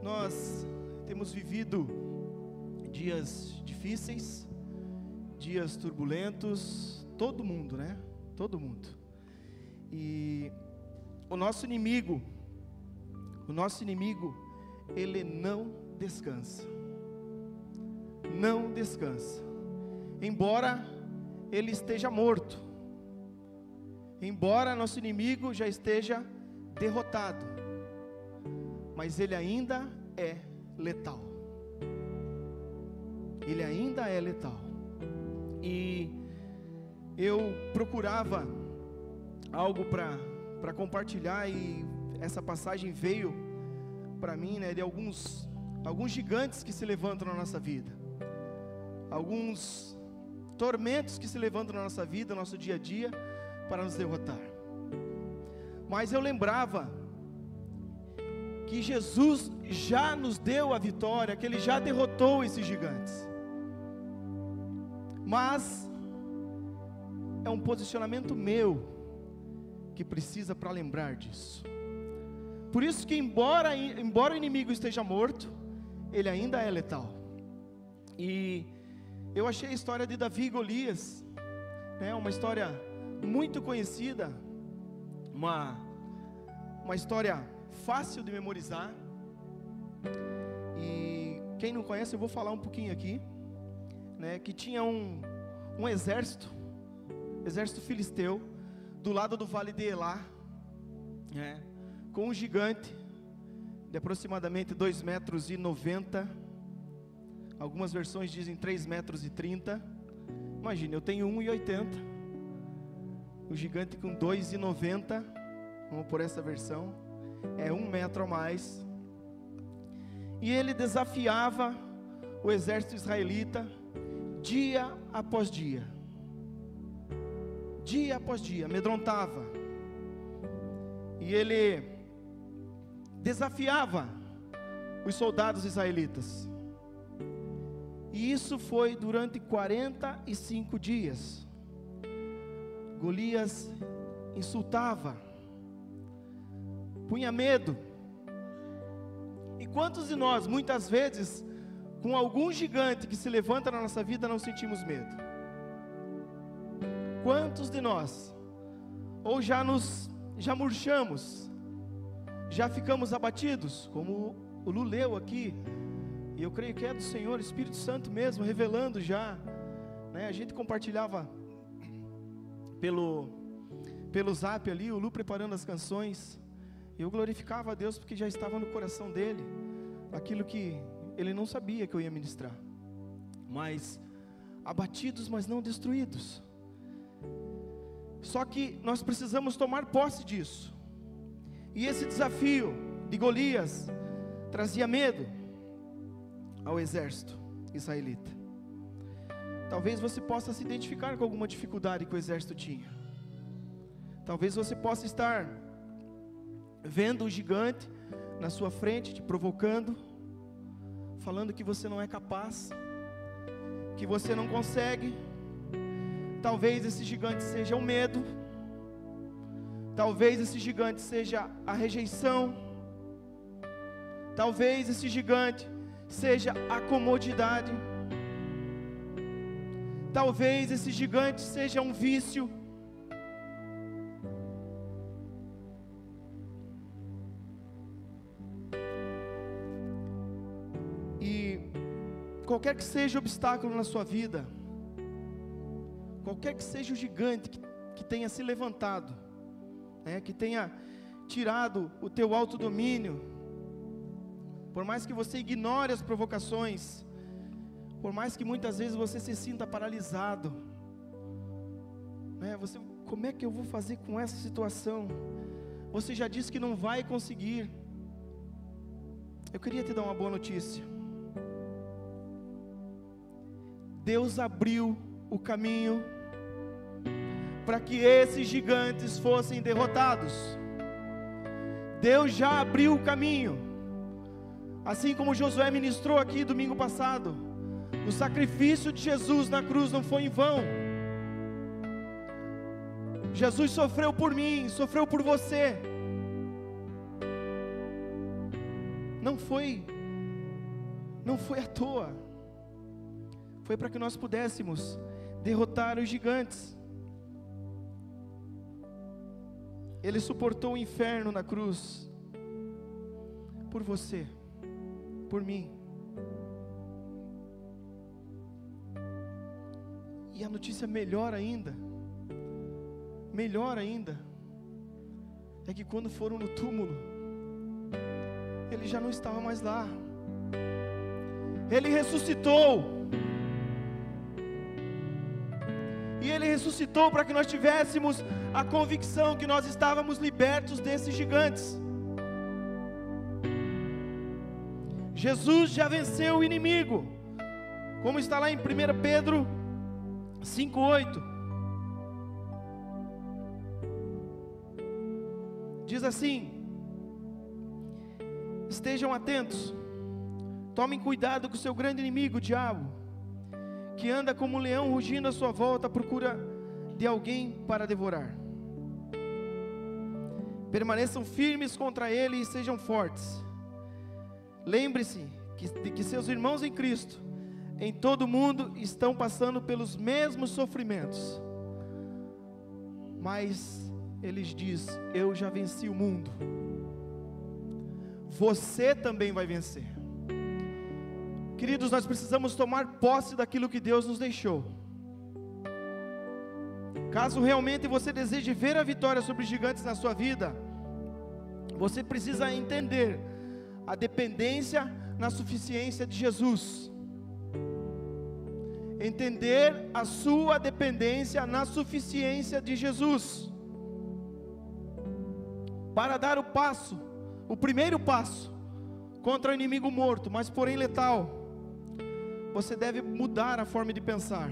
Nós temos vivido dias difíceis, dias turbulentos, todo mundo, né? Todo mundo. E o nosso inimigo, ele não descansa. Não descansa. Embora ele esteja morto, embora nosso inimigo já esteja derrotado, mas ele ainda é letal. Ele ainda é letal. E eu procurava algo para compartilhar, e essa passagem veio para mim, né, de alguns gigantes que se levantam na nossa vida, alguns tormentos que se levantam na nossa vida, no nosso dia a dia, para nos derrotar. Mas eu lembrava que Jesus já nos deu a vitória, que Ele já derrotou esses gigantes. Mas é um posicionamento meu que precisa para lembrar disso. Por isso que embora o inimigo esteja morto, ele ainda é letal. E eu achei a história de Davi e Golias, né, uma história muito conhecida, uma história fácil de memorizar. E quem não conhece, eu vou falar um pouquinho aqui, né, que tinha um exército filisteu, do lado do vale de Elá, né, com um gigante de aproximadamente 2,90 m, algumas versões dizem 3,30 m, imagine, eu tenho 1,80 m, o gigante com 2,90 m, vamos por essa versão, é 1 metro a mais, e ele desafiava o exército israelita, dia após dia, amedrontava, e ele desafiava os soldados israelitas, e isso foi durante 45 dias, Golias insultava, punha medo, e quantos de nós, muitas vezes, com algum gigante que se levanta na nossa vida, não sentimos medo? Quantos de nós, ou já murchamos, já ficamos abatidos, como o Lu leu aqui, e eu creio que é do Senhor, Espírito Santo mesmo, revelando já, né? A gente compartilhava pelo zap ali, o Lu preparando as canções, e eu glorificava a Deus, porque já estava no coração dele, aquilo que ele não sabia que eu ia ministrar, mas abatidos, mas não destruídos. Só que nós precisamos tomar posse disso, e esse desafio de Golias trazia medo ao exército israelita. Talvez você possa se identificar com alguma dificuldade que o exército tinha. Talvez você possa estar vendo um gigante na sua frente, te provocando, falando que você não é capaz, que você não consegue. Talvez esse gigante seja o medo, talvez esse gigante seja a rejeição, talvez esse gigante seja a comodidade, talvez esse gigante seja um vício, e qualquer que seja o obstáculo na sua vida, qualquer que seja o gigante que tenha se levantado, né, que tenha tirado o teu autodomínio, por mais que você ignore as provocações, por mais que muitas vezes você se sinta paralisado, né, como é que eu vou fazer com essa situação? Você já disse que não vai conseguir. Eu queria te dar uma boa notícia. Deus abriu o caminho para que esses gigantes fossem derrotados. Deus já abriu o caminho, assim como Josué ministrou aqui domingo passado. O sacrifício de Jesus na cruz não foi em vão. Jesus sofreu por mim, sofreu por você. não foi à toa. Foi para que nós pudéssemos derrotar os gigantes. Ele suportou o inferno na cruz, por você, por mim. E a notícia melhor ainda, é que quando foram no túmulo, ele já não estava mais lá. Ele ressuscitou. E Ele ressuscitou para que nós tivéssemos a convicção que nós estávamos libertos desses gigantes. Jesus já venceu o inimigo, como está lá em 1 Pedro 5,8. Diz assim: estejam atentos, tomem cuidado com o seu grande inimigo, o diabo, que anda como um leão rugindo à sua volta à procura de alguém para devorar. Permaneçam firmes contra ele e sejam fortes. Lembre-se de que seus irmãos em Cristo, em todo o mundo, estão passando pelos mesmos sofrimentos. Mas Ele diz: eu já venci o mundo. Você também vai vencer. Queridos, nós precisamos tomar posse daquilo que Deus nos deixou. Caso realmente você deseje ver a vitória sobre os gigantes na sua vida, você precisa entender a dependência na suficiência de Jesus. Entender a sua dependência na suficiência de Jesus. Para dar o passo, o primeiro passo, contra o inimigo morto, mas porém letal, você deve mudar a forma de pensar.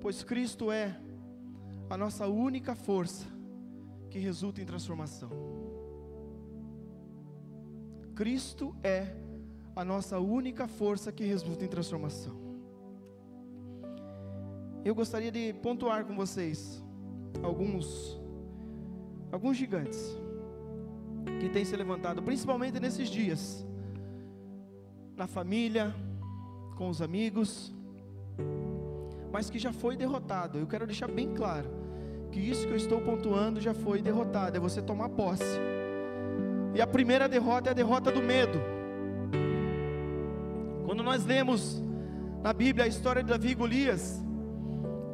Pois Cristo é a nossa única força que resulta em transformação. Cristo é a nossa única força que resulta em transformação. Eu gostaria de pontuar com vocês alguns gigantes que têm se levantado, principalmente nesses dias, na família, com os amigos, mas que já foi derrotado. Eu quero deixar bem claro que isso que eu estou pontuando já foi derrotado. É você tomar posse. E a primeira derrota é a derrota do medo. Quando nós lemos na Bíblia a história de Davi e Golias,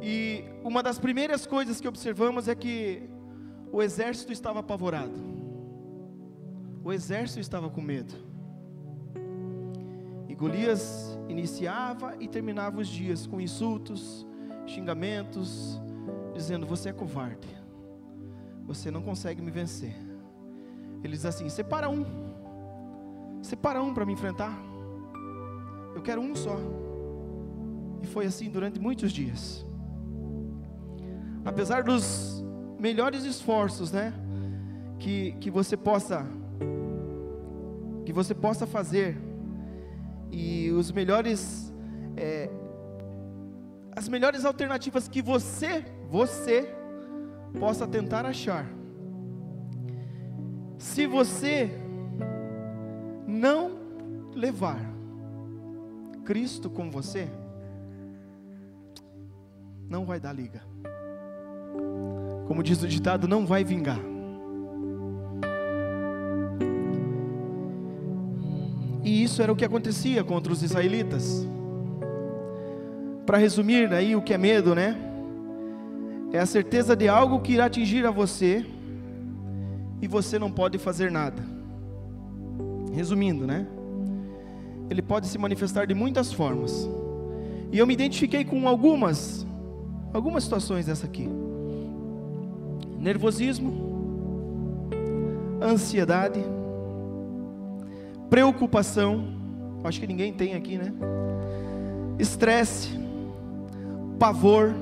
e uma das primeiras coisas que observamos é que o exército estava apavorado. O exército estava com medo. E Golias iniciava e terminava os dias com insultos, xingamentos, dizendo: você é covarde, você não consegue me vencer. Ele diz assim: separa um para me enfrentar, eu quero um só. E foi assim durante muitos dias. Apesar dos melhores esforços, que você possa fazer, e as melhores alternativas que você possa tentar achar, se você não levar Cristo com você, não vai dar liga. Como diz o ditado, não vai vingar. E isso era o que acontecia contra os israelitas. Para resumir aí o que é medo, é a certeza de algo que irá atingir a você e você não pode fazer nada. Resumindo, ele pode se manifestar de muitas formas. E eu me identifiquei com algumas situações dessa aqui. Nervosismo, ansiedade, preocupação, acho que ninguém tem aqui, estresse, pavor,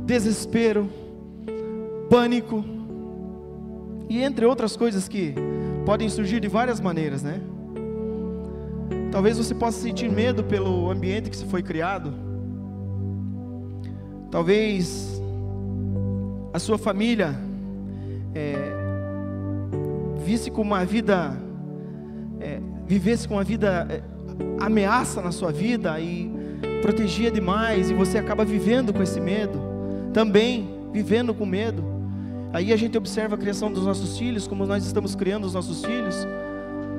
desespero, pânico, e entre outras coisas que podem surgir de várias maneiras, Talvez você possa sentir medo pelo ambiente que se foi criado. Talvez a sua família visse com uma vida, vivesse com uma vida ameaça na sua vida e protegia demais, e você acaba vivendo com esse medo, também vivendo com medo. Aí a gente observa a criação dos nossos filhos, como nós estamos criando os nossos filhos,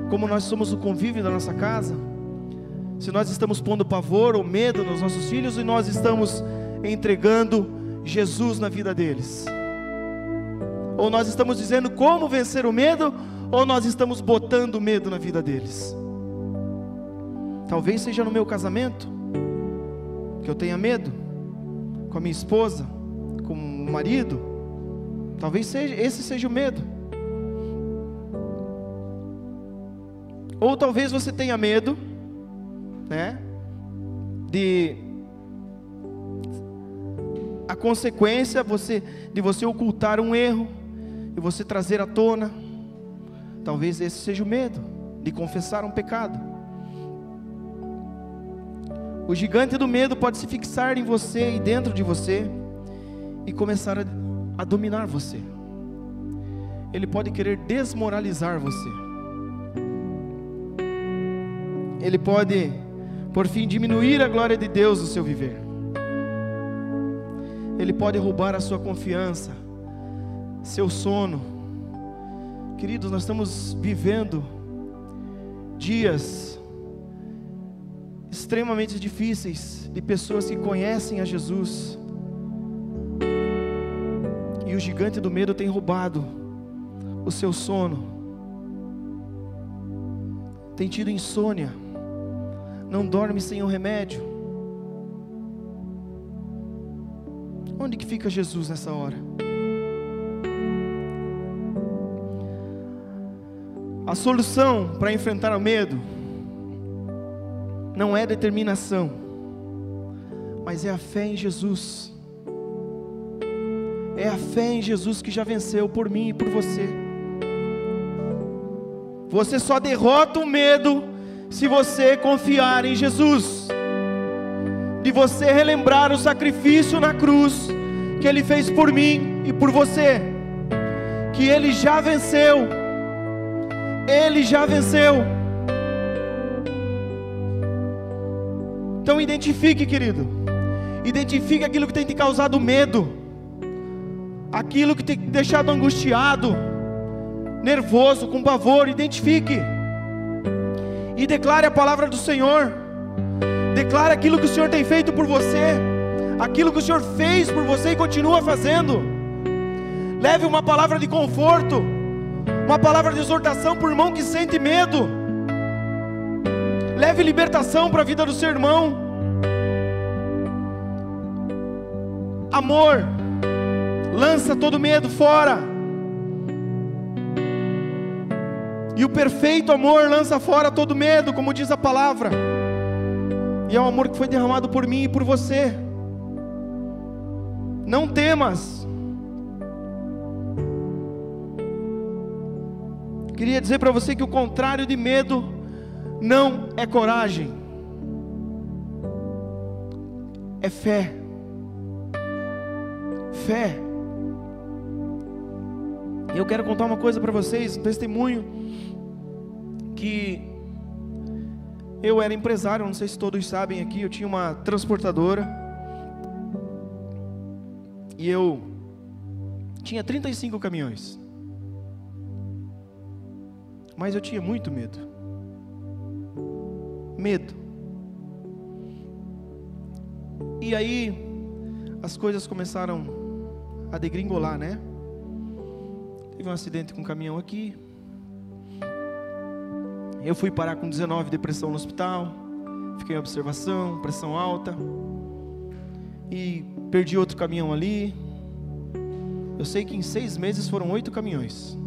como nós somos o convívio da nossa casa, se nós estamos pondo pavor ou medo nos nossos filhos, e nós estamos entregando Jesus na vida deles, ou nós estamos dizendo como vencer o medo, ou nós estamos botando medo na vida deles. Talvez seja no meu casamento, que eu tenha medo, com a minha esposa, com o marido, talvez esse seja o medo. Ou talvez você tenha medo, né, de a consequência de você ocultar um erro, e você trazer à tona. Talvez esse seja o medo, de confessar um pecado. O gigante do medo pode se fixar em você e dentro de você, e começar a dominar você. Ele pode querer desmoralizar você. Ele pode, por fim, diminuir a glória de Deus no seu viver. Ele pode roubar a sua confiança, seu sono. Queridos, nós estamos vivendo dias extremamente difíceis, de pessoas que conhecem a Jesus, e o gigante do medo tem roubado o seu sono, tem tido insônia, não dorme sem o remédio. Onde que fica Jesus nessa hora? A solução para enfrentar o medo não é determinação, mas é a fé em Jesus. É a fé em Jesus que já venceu por mim e por você. Você só derrota o medo se você confiar em Jesus, de você relembrar o sacrifício na cruz que Ele fez por mim e por você, que Ele já venceu. Ele já venceu. Então identifique, querido, identifique aquilo que tem te causado medo, aquilo que tem te deixado angustiado, nervoso, com pavor. Identifique e declare a palavra do Senhor. Declare aquilo que o Senhor tem feito por você, aquilo que o Senhor fez por você e continua fazendo. Leve uma palavra de conforto, uma palavra de exortação para o irmão que sente medo. Leve libertação para a vida do seu irmão. Amor lança todo medo fora, e o perfeito amor lança fora todo medo, como diz a palavra. E é o amor que foi derramado por mim e por você. Não temas. Queria dizer para você que o contrário de medo não é coragem, é fé. Fé. E eu quero contar uma coisa para vocês, um testemunho, que eu era empresário, não sei se todos sabem aqui, eu tinha uma transportadora, e eu tinha 35 caminhões, mas eu tinha muito medo. E aí as coisas começaram a degringolar, né? Tive um acidente com um caminhão aqui, eu fui parar com 19 de pressão no hospital, fiquei em observação, pressão alta, e perdi outro caminhão ali. Eu sei que em 6 meses foram 8 caminhões.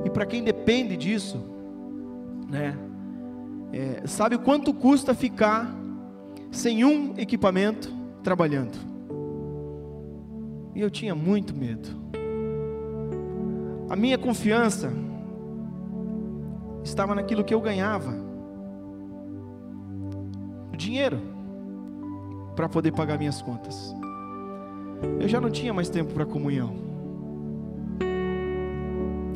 E para quem depende disso, né, sabe o quanto custa ficar sem um equipamento trabalhando? E eu tinha muito medo. A minha confiança estava naquilo que eu ganhava, o dinheiro para poder pagar minhas contas. Eu já não tinha mais tempo para comunhão.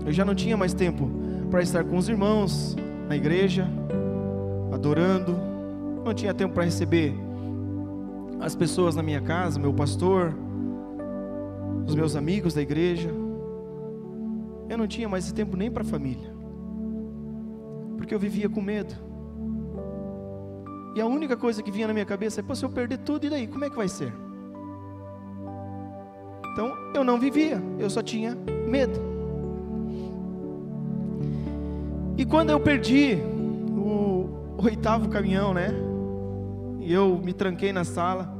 Eu já não tinha mais tempo para estar com os irmãos na igreja, adorando. Não tinha tempo para receber as pessoas na minha casa, meu pastor, os meus amigos da igreja. Eu não tinha mais tempo nem para a família, porque eu vivia com medo. E a única coisa que vinha na minha cabeça é: pô, se eu perder tudo, e daí? Como é que vai ser? Então eu não vivia, eu só tinha medo. E quando eu perdi o 8º caminhão, né? E eu me tranquei na sala,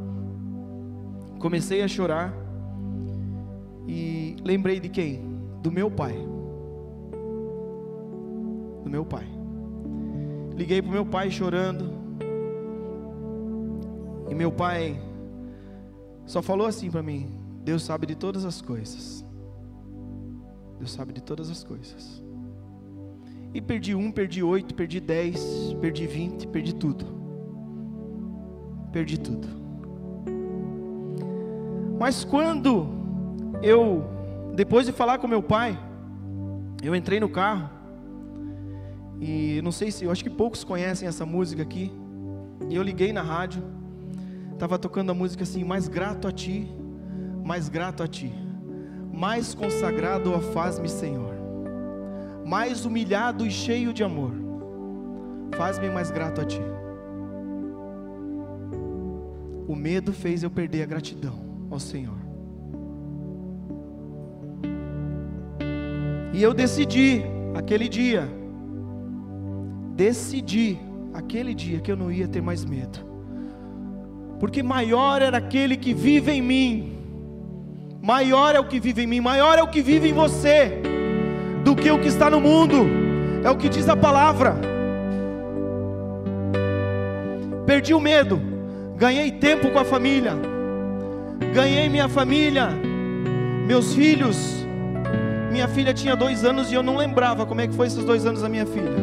comecei a chorar. E lembrei de quem? Do meu pai. Do meu pai. Liguei para o meu pai chorando. E meu pai só falou assim para mim: Deus sabe de todas as coisas. Deus sabe de todas as coisas. E perdi 1, perdi 8, perdi 10, perdi 20, perdi tudo. Perdi tudo. Mas quando depois de falar com meu pai, eu entrei no carro. E não sei se, eu acho que poucos conhecem essa música aqui. E eu liguei na rádio. Estava tocando a música assim: mais grato a ti, mais grato a ti, mais consagrado faz-me, Senhor, mais humilhado e cheio de amor, faz-me mais grato a ti. O medo fez eu perder a gratidão ao Senhor. E eu decidi aquele dia que eu não ia ter mais medo, porque maior era aquele que vive em mim. Maior é o que vive em mim, maior é o que vive em você, do que o que está no mundo. É o que diz a palavra. Perdi o medo, ganhei tempo com a família, ganhei minha família, meus filhos. Minha filha tinha 2 anos e eu não lembrava como é que foi esses 2 anos da minha filha.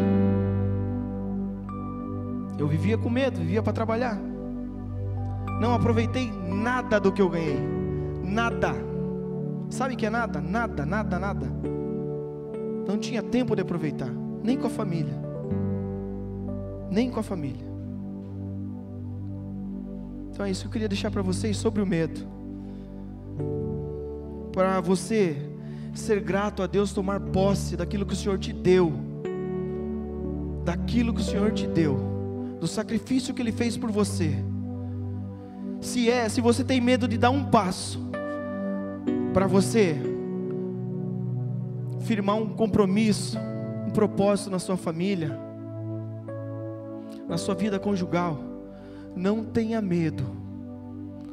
Eu vivia com medo, vivia para trabalhar. Não aproveitei nada do que eu ganhei. Nada. Sabe o que é nada? Nada, nada, nada. Não tinha tempo de aproveitar, nem com a família. Nem com a família. Então é isso que eu queria deixar para vocês sobre o medo. Para você ser grato a Deus, tomar posse daquilo que o Senhor te deu. Daquilo que o Senhor te deu, do sacrifício que Ele fez por você. Se você tem medo de dar um passo, para você firmar um compromisso, um propósito na sua família, na sua vida conjugal, não tenha medo.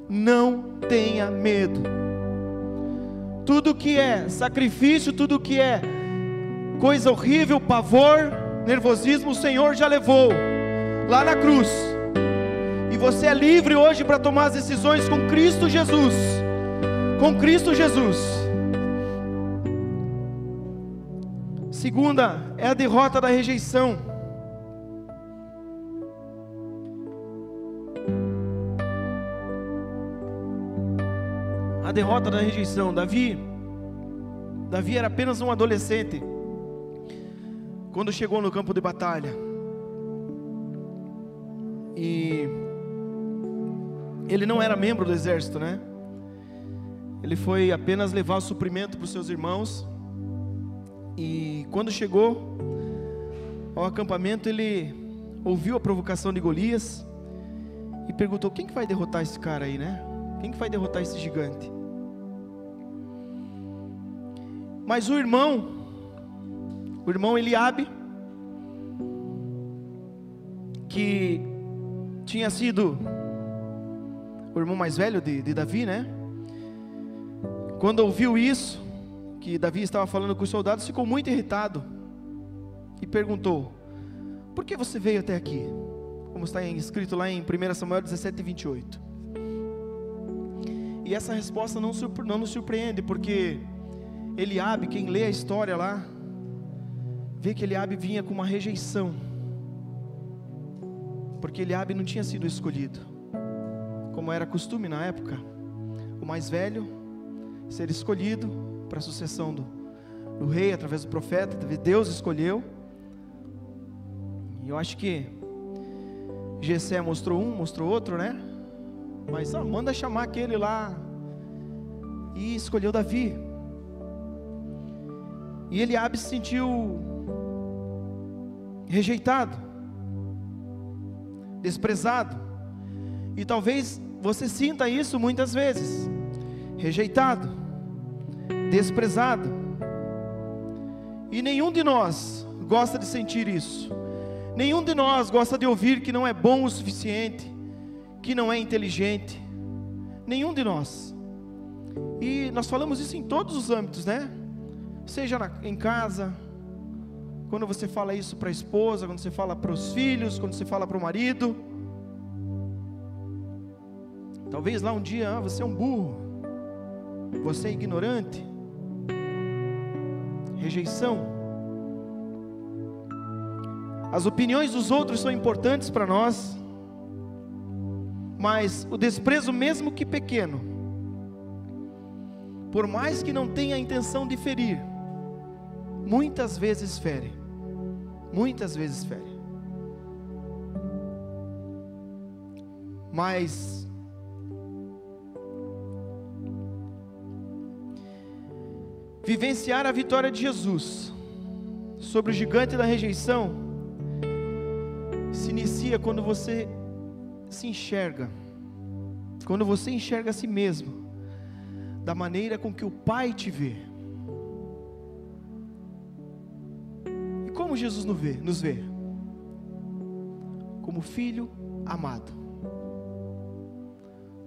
Não tenha medo. Tudo que é sacrifício, tudo que é coisa horrível, pavor, nervosismo, o Senhor já levou lá na cruz. E você é livre hoje para tomar as decisões com Cristo Jesus. Com Cristo Jesus. Segunda é a derrota da rejeição. A derrota da rejeição. Davi era apenas um adolescente quando chegou no campo de batalha. E ele não era membro do exército, né? Ele foi apenas levar o suprimento para os seus irmãos. E quando chegou ao acampamento, ele ouviu a provocação de Golias e perguntou: quem que vai derrotar esse cara aí, né? Quem que vai derrotar esse gigante? Mas o irmão Eliabe, que tinha sido o irmão mais velho de Davi, né? Quando ouviu isso, que Davi estava falando com os soldados, ficou muito irritado e perguntou: por que você veio até aqui? Como está escrito lá em 1 Samuel 17:28. E essa resposta não nos surpreende, porque Eliabe, quem lê a história lá, vê que Eliabe vinha com uma rejeição, porque Eliabe não tinha sido escolhido, como era costume na época, o mais velho ser escolhido para a sucessão do rei, através do profeta, Deus escolheu. E eu acho que Jessé mostrou um, mostrou outro, né? Mas manda chamar aquele lá. E escolheu Davi. E Eliabe se sentiu rejeitado, desprezado. E talvez você sinta isso muitas vezes: rejeitado, desprezado. E nenhum de nós gosta de sentir isso. Nenhum de nós gosta de ouvir que não é bom o suficiente, que não é inteligente. Nenhum de nós. E nós falamos isso em todos os âmbitos, né? Seja em casa, quando você fala isso para a esposa, quando você fala para os filhos, quando você fala para o marido. Talvez lá um dia, você é um burro, você é ignorante. Rejeição. As opiniões dos outros são importantes para nós, mas o desprezo, mesmo que pequeno, por mais que não tenha a intenção de ferir, muitas vezes fere. Muitas vezes fere. Mas vivenciar a vitória de Jesus sobre o gigante da rejeição se inicia quando você se enxerga, quando você enxerga a si mesmo da maneira com que o Pai te vê. E como Jesus nos vê? Como filho amado,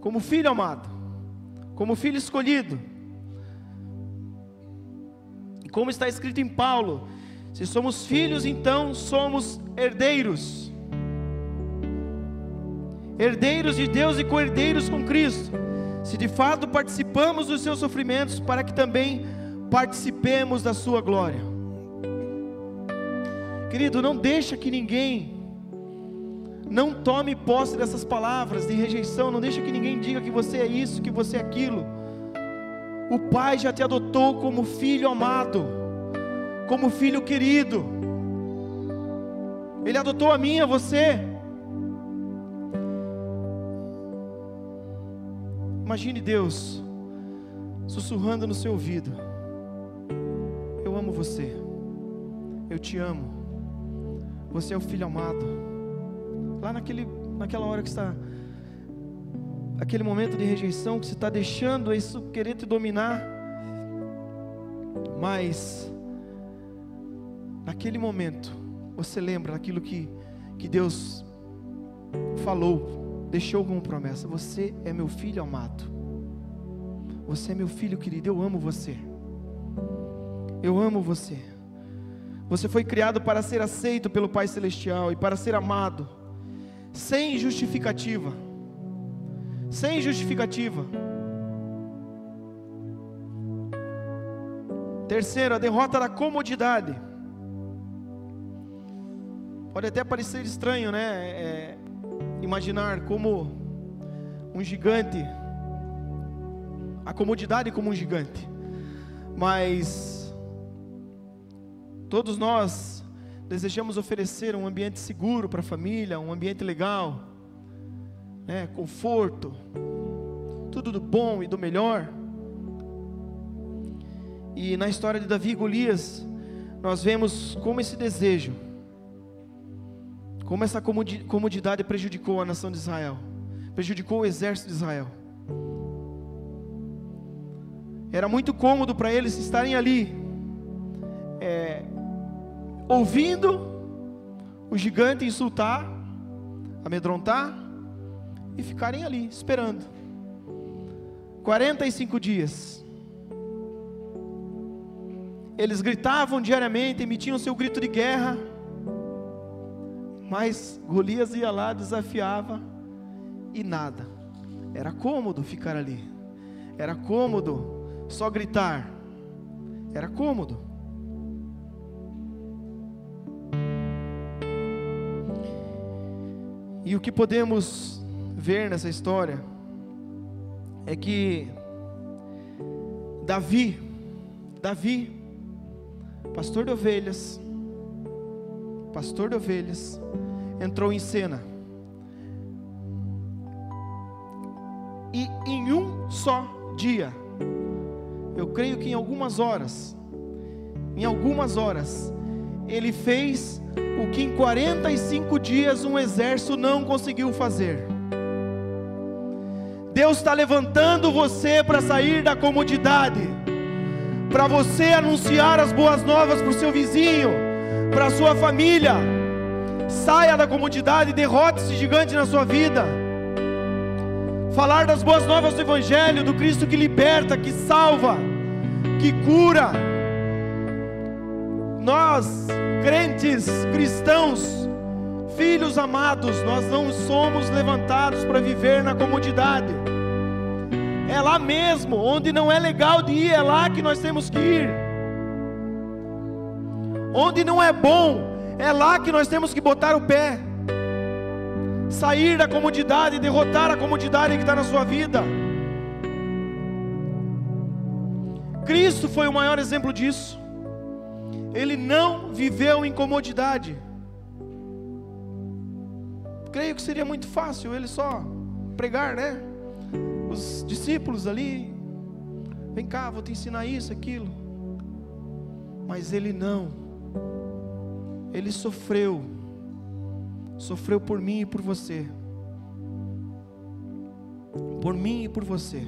como filho amado, como filho escolhido. E como está escrito em Paulo: se somos filhos, então somos herdeiros. Herdeiros de Deus e co-herdeiros com Cristo, se de fato participamos dos seus sofrimentos, para que também participemos da sua glória. Querido, não deixa que ninguém não tome posse dessas palavras de rejeição. Não deixa que ninguém diga que você é isso, que você é aquilo. O Pai já te adotou como filho amado, como filho querido. Ele adotou a mim e a você. Imagine Deus sussurrando no seu ouvido: eu amo você, eu te amo, você é o filho amado. Lá naquela hora que está, aquele momento de rejeição, que você está deixando isso querer te dominar, mas naquele momento você lembra daquilo que Deus falou, deixou como promessa: você é meu filho amado, você é meu filho querido, eu amo você, eu amo você. Você foi criado para ser aceito pelo Pai Celestial e para ser amado, sem justificativa, sem justificativa. Terceiro, a derrota da comodidade. Pode até parecer estranho, né? Imaginar como um gigante, a comodidade como um gigante, mas todos nós desejamos oferecer um ambiente seguro para a família, um ambiente legal, né? Conforto, tudo do bom e do melhor. E na história de Davi e Golias, nós vemos como esse desejo, como essa comodidade prejudicou a nação de Israel, prejudicou o exército de Israel. Era muito cômodo para eles estarem ali, ouvindo o gigante insultar, amedrontar, e ficarem ali esperando. 45 dias. Eles gritavam diariamente, emitiam seu grito de guerra, mas Golias ia lá, desafiava, e nada. Era cômodo ficar ali, era cômodo só gritar, era cômodo. E o que podemos ver nessa história é que Davi pastor de ovelhas, entrou em cena. E em um só dia, eu creio que em algumas horas, ele fez o que em 45 dias um exército não conseguiu fazer. Deus está levantando você para sair da comodidade, para você anunciar as boas novas para o seu vizinho, para a sua família. Saia da comodidade, derrote esse gigante na sua vida. Falar das boas novas do Evangelho, do Cristo que liberta, que salva, que cura. Nós, crentes, cristãos, filhos amados, nós não somos levantados para viver na comodidade. É lá mesmo, onde não é legal de ir, é lá que nós temos que ir. Onde não é bom, é lá que nós temos que botar o pé. Sair da comodidade e derrotar a comodidade que está na sua vida. Cristo foi o maior exemplo disso. Ele não viveu em comodidade. Creio que seria muito fácil ele só pregar, né? Os discípulos ali, vem cá, vou te ensinar isso, aquilo. Mas ele não. Ele sofreu por mim e por você. Por mim e por você.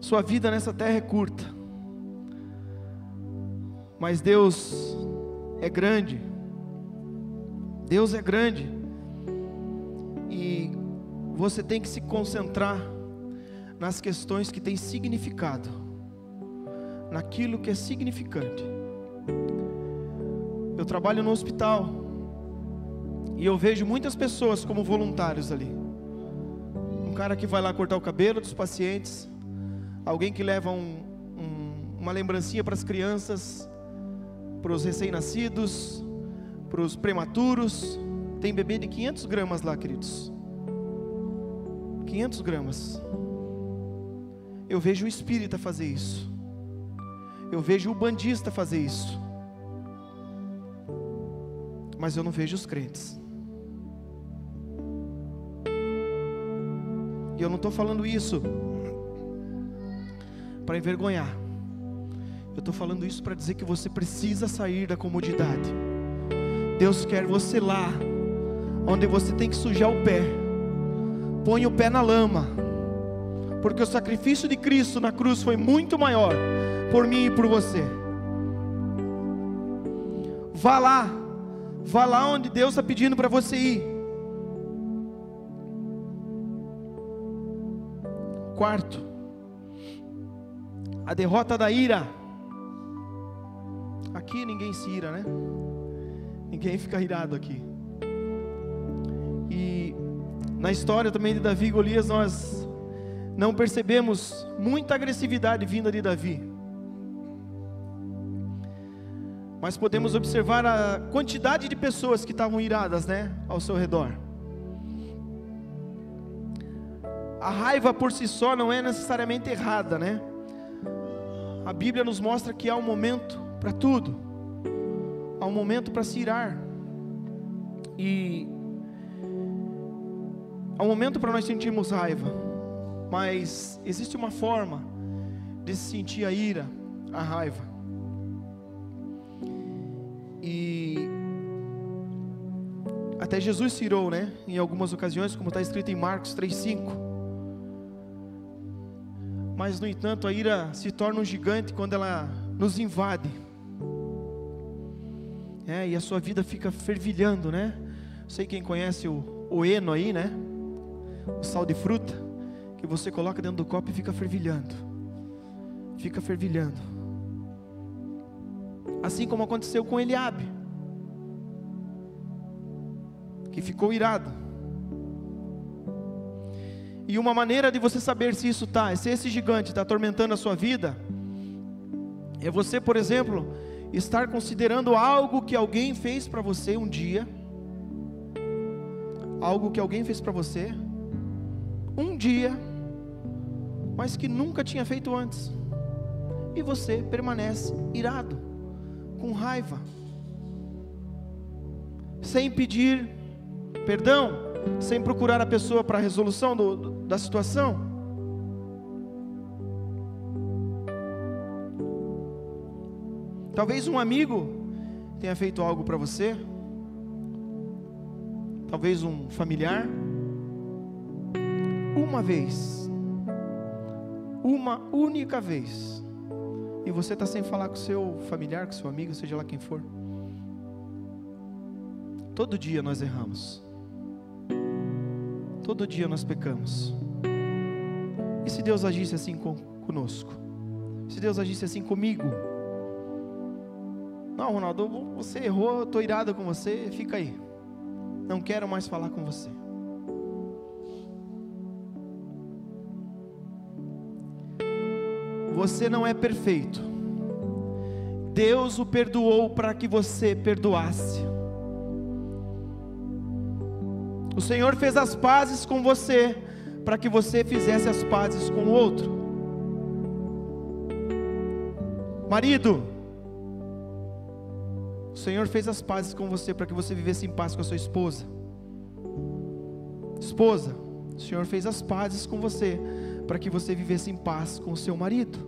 Sua vida nessa terra é curta, mas Deus é grande. Deus é grande. E você tem que se concentrar nas questões que têm significado, naquilo que é significante. Eu trabalho no hospital e eu vejo muitas pessoas como voluntários ali. Um cara que vai lá cortar o cabelo dos pacientes, alguém que leva uma lembrancinha para as crianças, para os recém-nascidos, para os prematuros. Tem bebê de 500 gramas lá, queridos. 500 gramas. Eu vejo o espírita fazer isso. Eu vejo o bandista fazer isso. Mas eu não vejo os crentes. E eu não estou falando isso para envergonhar. Eu estou falando isso para dizer que você precisa sair da comodidade. Deus quer você lá, onde você tem que sujar o pé. Põe o pé na lama, porque o sacrifício de Cristo na cruz foi muito maior por mim e por você. Vá lá onde Deus está pedindo para você ir. Quarto, a derrota da ira. Aqui ninguém se ira, né? Ninguém fica irado aqui. E na história também de Davi e Golias, nós não percebemos muita agressividade vinda de Davi, mas podemos observar a quantidade de pessoas que estavam iradas, né, ao seu redor. A raiva por si só não é necessariamente errada, né? A Bíblia nos mostra que há um momento para tudo. Há um momento para se irar. E há um momento para nós sentirmos raiva. Mas existe uma forma de se sentir a ira, a raiva. E até Jesus se irou, né? Em algumas ocasiões, como está escrito em Marcos 3:5. Mas no entanto a ira se torna um gigante quando ela nos invade. E a sua vida fica fervilhando, né? Sei quem conhece o Eno aí, né? O sal de fruta, que você coloca dentro do copo e fica fervilhando. Fica fervilhando. Assim como aconteceu com Eliabe, que ficou irado. E uma maneira de você saber se esse gigante está atormentando a sua vida, é você, por exemplo, estar considerando algo que alguém fez para você um dia, algo que alguém fez para você, um dia, mas que nunca tinha feito antes. E você permanece irado, com raiva, sem pedir perdão, sem procurar a pessoa para a resolução da situação. Talvez um amigo tenha feito algo para você, talvez um familiar, uma vez, uma única vez, e você está sem falar com o seu familiar, com o seu amigo, seja lá quem for. Todo dia nós erramos, todo dia nós pecamos. E se Deus agisse assim conosco? Se Deus agisse assim comigo? Não, Ronaldo, você errou, eu estou irado com você, fica aí, não quero mais falar com você. Você não é perfeito. Deus o perdoou para que você perdoasse. O Senhor fez as pazes com você para que você fizesse as pazes com o outro. Marido, o Senhor fez as pazes com você para que você vivesse em paz com a sua esposa. Esposa, o Senhor fez as pazes com você para que você vivesse em paz com o seu marido.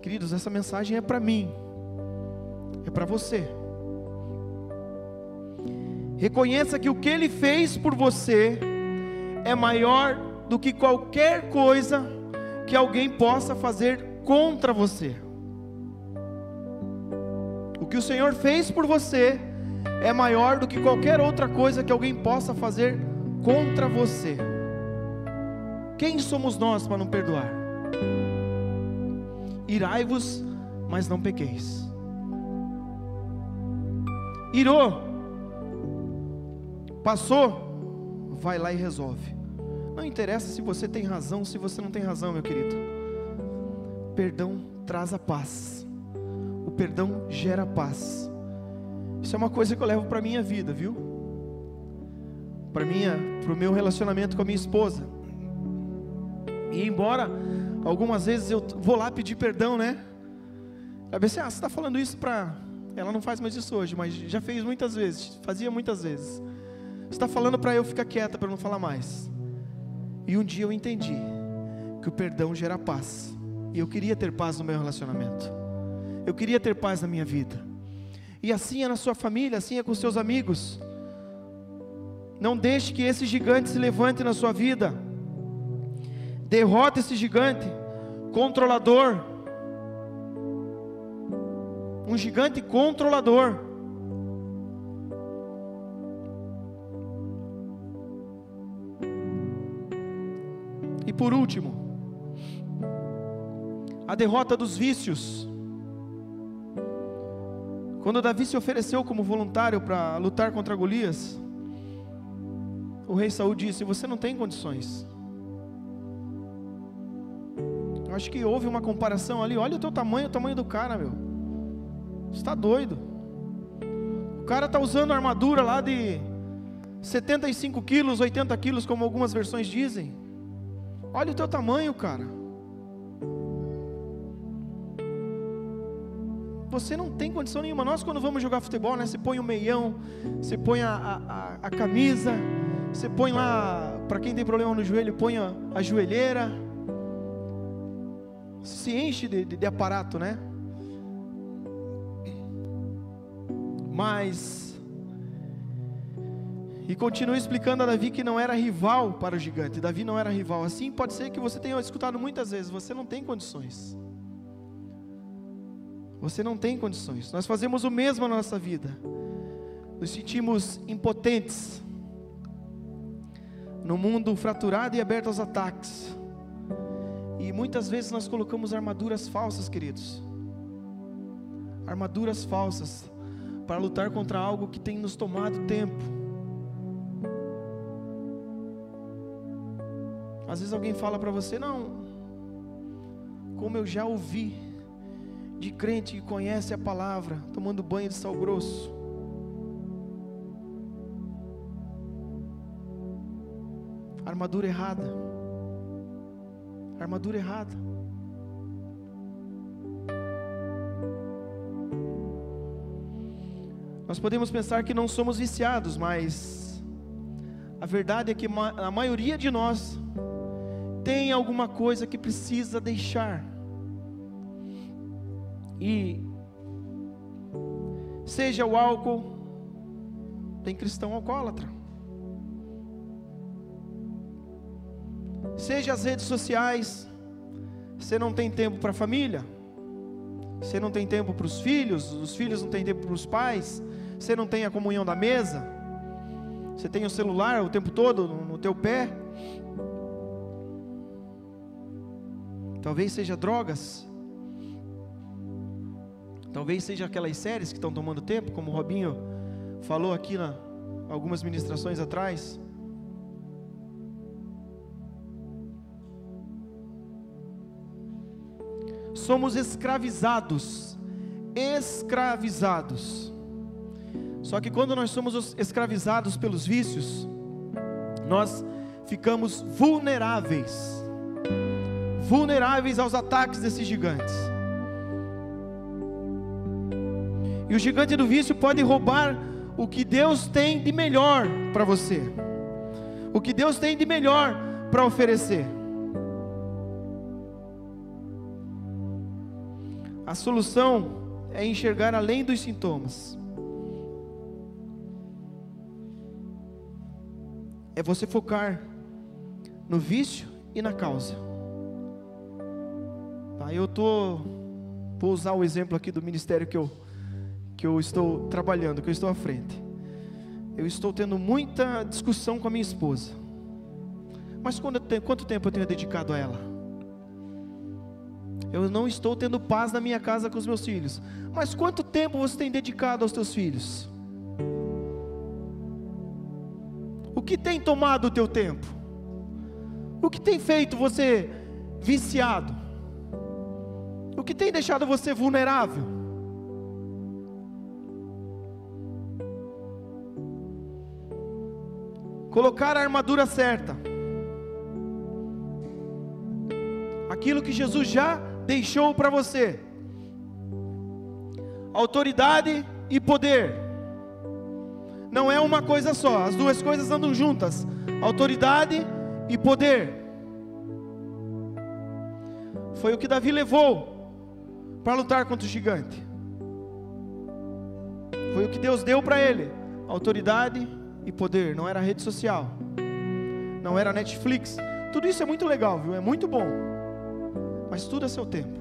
Queridos, essa mensagem é para mim, é para você. Reconheça que o que Ele fez por você é maior do que qualquer coisa que alguém possa fazer contra você. O que o Senhor fez por você é maior do que qualquer outra coisa que alguém possa fazer contra você. Quem somos nós para não perdoar? Irai-vos, mas não pequeis. Irou, passou, vai lá e resolve. Não interessa se você tem razão, se você não tem razão, meu querido. Perdão traz a paz. O perdão gera paz. Isso é uma coisa que eu levo para a minha vida, viu? Para o meu relacionamento com a minha esposa. E embora algumas vezes eu vou lá pedir perdão, né? Ela vai assim, você está falando isso para... Ela não faz mais isso hoje, mas já fez muitas vezes, fazia muitas vezes. Você está falando para eu ficar quieta, para eu não falar mais. E um dia eu entendi que o perdão gera paz. E eu queria ter paz no meu relacionamento. Eu queria ter paz na minha vida. E assim é na sua família, assim é com seus amigos. Não deixe que esse gigante se levante na sua vida. Derrota esse gigante controlador. Um gigante controlador. E por último, a derrota dos vícios. Quando Davi se ofereceu como voluntário para lutar contra Golias, o rei Saul disse: você não tem condições. Eu acho que houve uma comparação ali. Olha o tamanho do cara, meu. Você está doido. O cara está usando armadura lá de 75 quilos, 80 quilos, como algumas versões dizem. Olha o teu tamanho, cara. Você não tem condição nenhuma. Nós, quando vamos jogar futebol, né, você põe o meião, você põe a camisa, você põe lá, para quem tem problema no joelho, põe a joelheira, se enche de aparato, né? Mas, e continua explicando a Davi que não era rival para o gigante. Davi não era rival. Assim pode ser que você tenha escutado muitas vezes: você não tem condições. Você não tem condições. Nós fazemos o mesmo na nossa vida. Nos sentimos impotentes no mundo fraturado e aberto aos ataques. E muitas vezes nós colocamos armaduras falsas, queridos. Armaduras falsas para lutar contra algo que tem nos tomado tempo. Às vezes alguém fala para você: não, como eu já ouvi de crente que conhece a palavra, tomando banho de sal grosso. armadura errada. Armadura errada. Nós podemos pensar que não somos viciados, mas a verdade é que a maioria de nós tem alguma coisa que precisa deixar. E seja o álcool, tem cristão alcoólatra. Seja as redes sociais, você não tem tempo para a família, você não tem tempo para os filhos não têm tempo para os pais, você não tem a comunhão da mesa, você tem o celular o tempo todo no teu pé. Talvez seja drogas, talvez seja aquelas séries que estão tomando tempo, como o Robinho falou aqui algumas ministrações atrás. Somos escravizados. Só que quando nós somos escravizados pelos vícios, nós ficamos vulneráveis aos ataques desses gigantes. E o gigante do vício pode roubar o que Deus tem de melhor para você, o que Deus tem de melhor para oferecer. A solução é enxergar além dos sintomas. É você focar no vício e na causa. Tá, vou usar o exemplo aqui do ministério que eu estou trabalhando, que eu estou à frente. Eu estou tendo muita discussão com a minha esposa. Mas quanto tempo eu tenho dedicado a ela? Eu não estou tendo paz na minha casa com os meus filhos. Mas quanto tempo você tem dedicado aos teus filhos? O que tem tomado o teu tempo? O que tem feito você viciado? O que tem deixado você vulnerável? Colocar a armadura certa. Aquilo que Jesus já deixou para você. Autoridade e poder. Não é uma coisa só, as duas coisas andam juntas. Autoridade e poder. Foi o que Davi levou para lutar contra o gigante. Foi o que Deus deu para ele. Autoridade e poder. Não era rede social, não era Netflix. Tudo isso é muito legal, viu? É muito bom, mas tudo a seu tempo.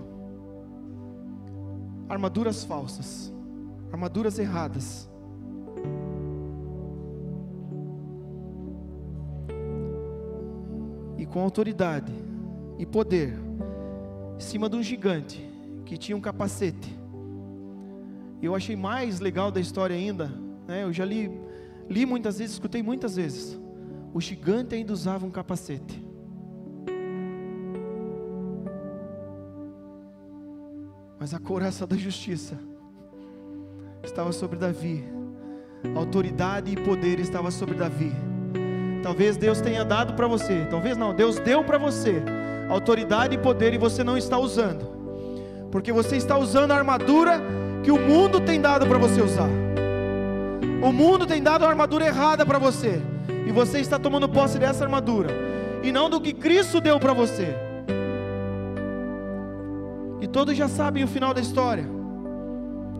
Armaduras falsas, armaduras erradas. E com autoridade e poder, em cima de um gigante que tinha um capacete. Eu achei mais legal da história ainda, né? Eu já li muitas vezes, escutei muitas vezes. O gigante ainda usava um capacete. Mas a couraça da justiça estava sobre Davi. A autoridade e poder estava sobre Davi. Talvez Deus tenha dado para você, talvez não, Deus deu para você autoridade e poder e você não está usando, porque você está usando a armadura que o mundo tem dado para você usar. O mundo tem dado a armadura errada para você, e você está tomando posse dessa armadura, e não do que Cristo deu para você. E todos já sabem o final da história.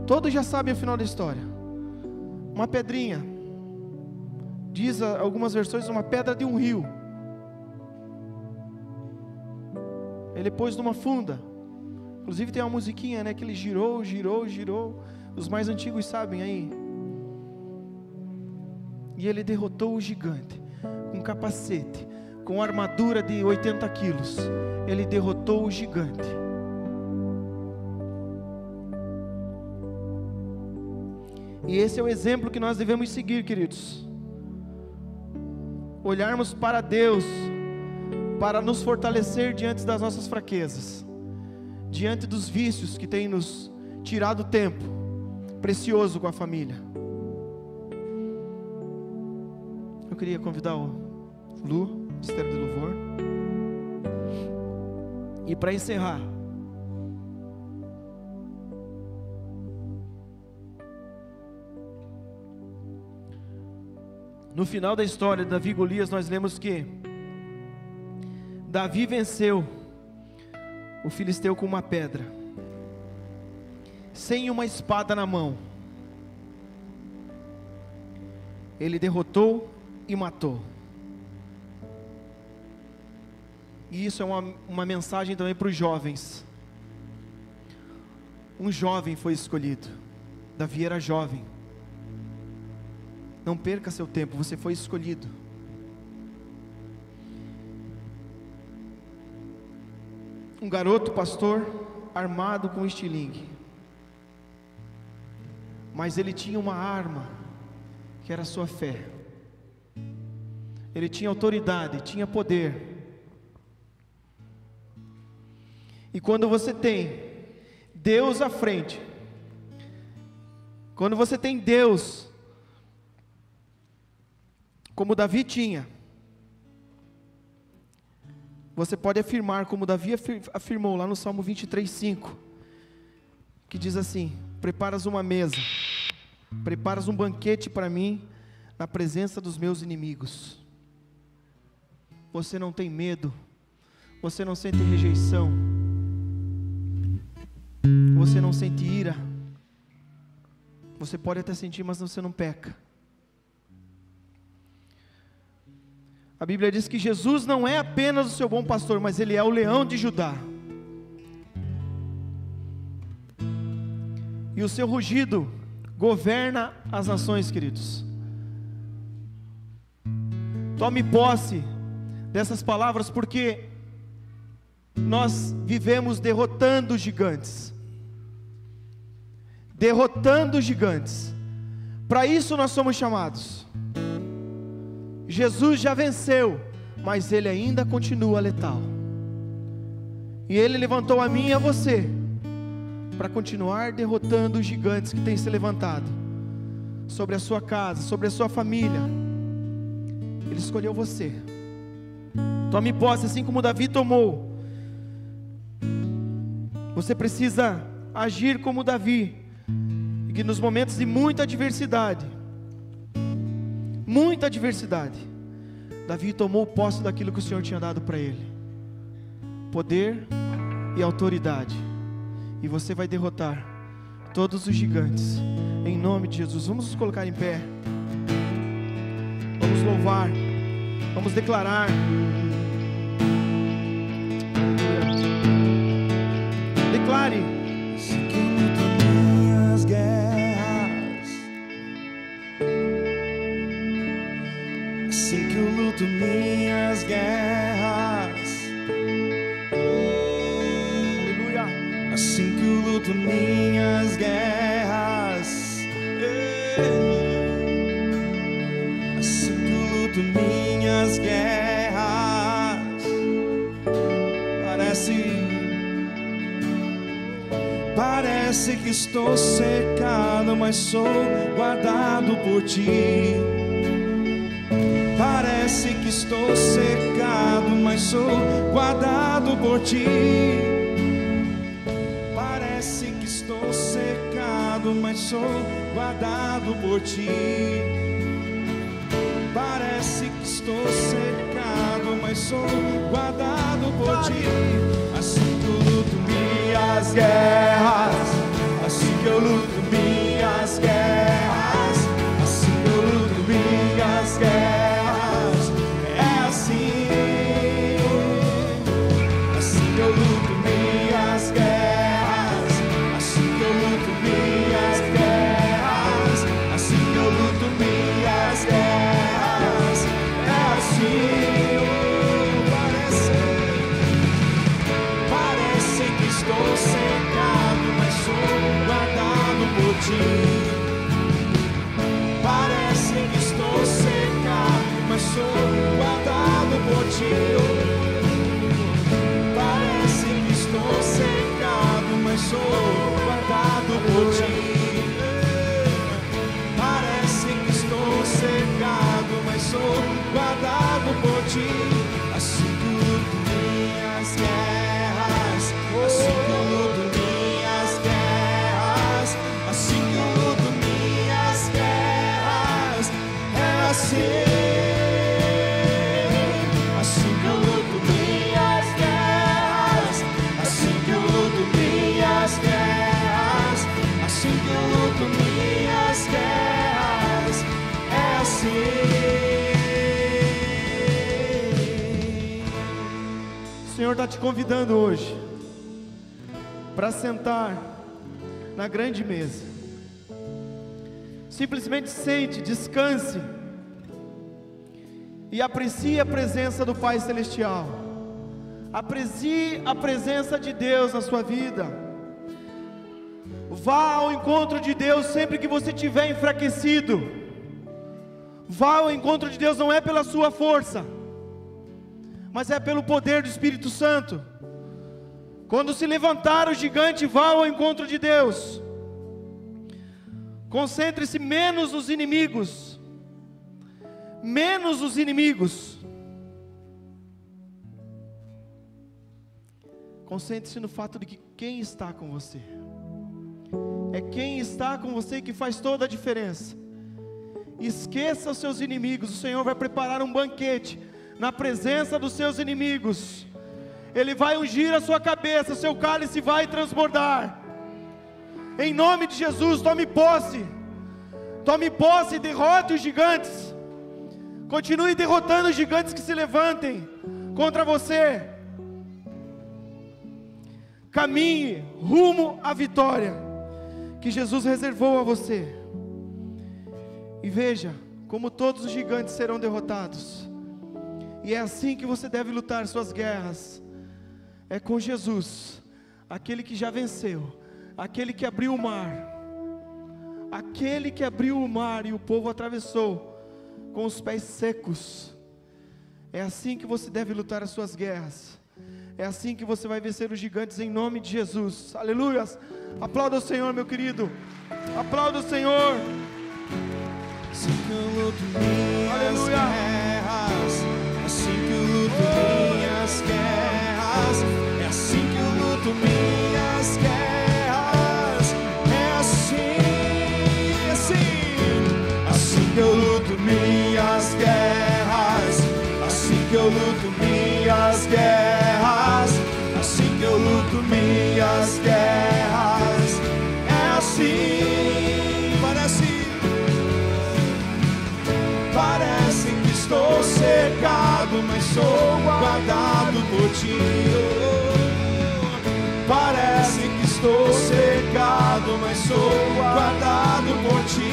Todos já sabem o final da história. Uma pedrinha, diz algumas versões, uma pedra de um rio. Ele pôs numa funda. Inclusive tem uma musiquinha, né, que ele girou, girou, girou. Os mais antigos sabem aí. E ele derrotou o gigante com capacete, com armadura de 80 quilos. Ele derrotou o gigante. E esse é o exemplo que nós devemos seguir, queridos. Olharmos para Deus, para nos fortalecer diante das nossas fraquezas, diante dos vícios que têm nos tirado tempo precioso com a família. Eu queria convidar o Lu Ministério de Louvor. E para encerrar, no final da história de Davi e Golias, nós lemos que Davi venceu o filisteu com uma pedra, sem uma espada na mão. Ele derrotou e matou. E isso é uma mensagem também para os jovens. Um jovem foi escolhido. Davi era jovem. Não perca seu tempo, você foi escolhido. Um garoto pastor armado com estilingue. Mas ele tinha uma arma, que era a sua fé. Ele tinha autoridade, tinha poder. E quando você tem Deus à frente, quando você tem Deus, como Davi tinha, você pode afirmar, como Davi afirmou lá no Salmo 23:5, que diz assim: preparas uma mesa, preparas um banquete para mim, na presença dos meus inimigos. Você não tem medo, você não sente rejeição, você não sente ira. Você pode até sentir, mas você não peca. A Bíblia diz que Jesus não é apenas o seu bom pastor, mas Ele é o leão de Judá. E o seu rugido governa as nações, queridos. Tome posse dessas palavras, porque nós vivemos derrotando gigantes. Derrotando gigantes. Para isso nós somos chamados. Jesus já venceu, mas Ele ainda continua letal. E Ele levantou a mim e a você para continuar derrotando os gigantes que têm se levantado sobre a sua casa, sobre a sua família. Ele escolheu você. Tome posse, assim como Davi tomou. Você precisa agir como Davi, e que nos momentos de muita adversidade, Davi tomou posse daquilo que o Senhor tinha dado para ele: poder e autoridade. E você vai derrotar todos os gigantes, em nome de Jesus. Vamos nos colocar em pé, vamos louvar, vamos declarar. Declare. Assim que eu luto minhas guerras, assim que eu luto minhas guerras, Aleluia. assim que eu luto minhas guerras, assim que eu luto minhas guerras, parece que estou cercado, mas sou guardado por ti. Parece que estou cercado, mas sou guardado por ti. Parece que estou cercado, mas sou guardado por ti. Parece que estou cercado, mas sou guardado por ti. Assim que eu luto minhas guerras, assim que eu luto minhas guerras, assim que eu luto minhas guerras, é assim. Assim que eu luto minhas guerras, assim que eu luto minhas guerras, assim que eu luto minhas guerras, é assim. Parece que estou cercado, O Senhor está te convidando hoje para sentar na grande mesa. Simplesmente sente, descanse e aprecie a presença do Pai Celestial. Aprecie a presença de Deus na sua vida. Vá ao encontro de Deus sempre que você estiver enfraquecido. Vá ao encontro de Deus, não é pela sua força, mas é pelo poder do Espírito Santo. Quando se levantar o gigante, vá ao encontro de Deus. Concentre-se menos nos inimigos. Menos nos inimigos. Concentre-se no fato de que quem está com você. É quem está com você que faz toda a diferença. Esqueça os seus inimigos. O Senhor vai preparar um banquete na presença dos seus inimigos. Ele vai ungir a sua cabeça, seu cálice vai transbordar. Em nome de Jesus, tome posse. Tome posse e derrote os gigantes. Continue derrotando os gigantes que se levantem contra você. Caminhe rumo à vitória que Jesus reservou a você. E veja como todos os gigantes serão derrotados. E é assim que você deve lutar suas guerras. É com Jesus, aquele que já venceu, aquele que abriu o mar, aquele que abriu o mar e o povo atravessou com os pés secos. É assim que você deve lutar as suas guerras. É assim que você vai vencer os gigantes em nome de Jesus. Aleluias. Aplauda o Senhor, meu querido. Aplauda o Senhor. Assim que eu luto minhas guerras, assim que eu luto minhas guerras, é assim que eu luto minhas guerras, é assim, assim que eu luto minhas guerras, assim que eu luto minhas guerras, assim que eu luto minhas guerras, é assim, parece que estou cercado, mas sou guardado por ti. Parece que estou cercado, mas sou guardado por ti.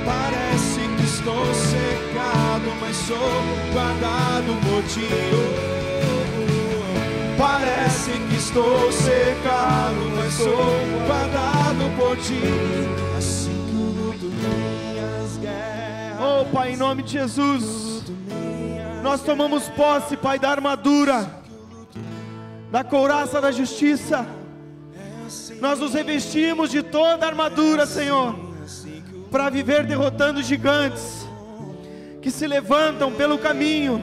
Parece que estou cercado, mas sou guardado por ti. Parece que estou cercado, mas sou guardado por ti. Assim que eu luto minhas guerras. Oh Pai, em nome de Jesus, nós tomamos posse, Pai, da armadura, da couraça da justiça. Nós nos revestimos de toda a armadura, Senhor, para viver derrotando gigantes que se levantam pelo caminho,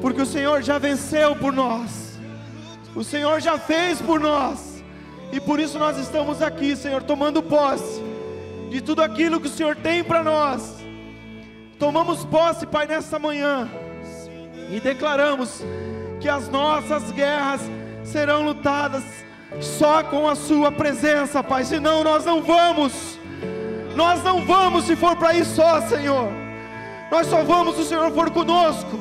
porque o Senhor já venceu por nós, o Senhor já fez por nós, e por isso nós estamos aqui, Senhor, tomando posse de tudo aquilo que o Senhor tem para nós. Tomamos posse, Pai, nessa manhã, e declaramos que as nossas guerras serão lutadas só com a sua presença, Pai, senão nós não vamos se for para ir só, Senhor. Nós só vamos se o Senhor for conosco.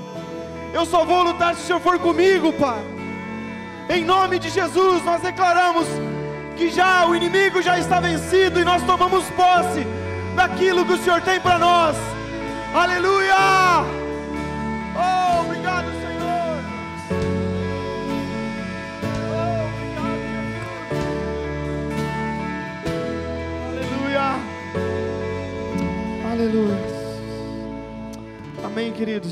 Eu só vou lutar se o Senhor for comigo, Pai. Em nome de Jesus, nós declaramos que já o inimigo já está vencido, e nós tomamos posse daquilo que o Senhor tem para nós. Aleluia! Oh, obrigado, Senhor. Oh, obrigado, Jesus. Aleluia. Aleluia. Amém, queridos.